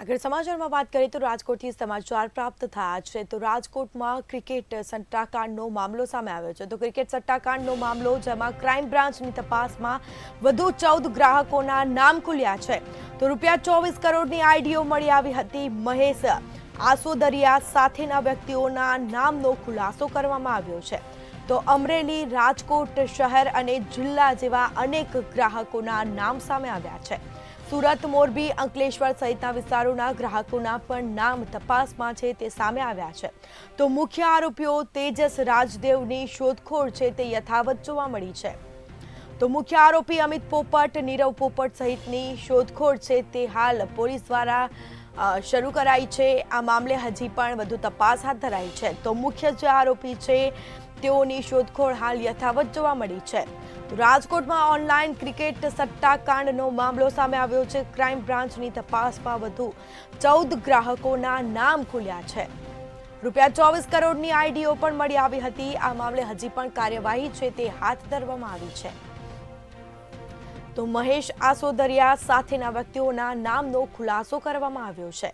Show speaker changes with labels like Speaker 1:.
Speaker 1: આગળ સમાચારમાં વાત કરીએ તો રાજકોટથી સમાચાર પ્રાપ્ત થયા છે તો રાજકોટમાં ક્રિકેટ સટ્ટાકાંડનો મામલો સામે આવ્યો છે તો ક્રિકેટ સટ્ટાકાંડનો મામલો જેમાં ક્રાઇમ બ્રાન્ચની તપાસમાં વધુ 14 ગ્રાહકોના નામ ખુલ્યા છે તો ₹24 કરોડની આઈડીઓ મળી આવી હતી મહેશ આસોદરિયા સાથેના વ્યક્તિઓના નામનો ખુલાસો કરવામાં આવ્યો છે તો અમરેલી રાજકોટ શહેર અને જિલ્લા જેવા અનેક ગ્રાહકોના નામ સામે આવ્યા છે સુરત મોરબી અંકલેશ્વર સહિતના વિસ્તારોના ગ્રાહકોના પણ નામ તપાસમાં છે તે સામે આવ્યા છે તો મુખ્ય આરોપીઓ તેજસ રાજદેવની શોધખોળ છે તે યથાવત જોવા મળી છે તો મુખ્ય આરોપી અમિત પોપટ નીરવ પોપટ સહિતની શોધખોળ છે તે હાલ પોલીસ દ્વારા શરૂ કરાઈ છે આ મામલે હજી પણ વધુ તપાસ હાથ ધરાઈ છે તો મુખ્ય જે આરોપી છે તેઓની શોધખોળ હાલ યથાવત જોવા મળી છે રાજકોટમાં ઓનલાઈન ક્રિકેટ સટ્ટાકાંડનો મામલો સામે આવ્યો છે ક્રાઇમ બ્રાન્ચની તપાસમાં વધુ 14 ગ્રાહકોના નામ ખુલ્યા છે ₹24 કરોડની આઈડીઓ પણ મળી આવી હતી આ મામલે હજી પણ કાર્યવાહી છે તે હાથ ધરવામાં આવી છે તો મહેશ આસોદરિયા સાથેના વ્યક્તિઓના નામનો ખુલાસો કરવામાં આવ્યો છે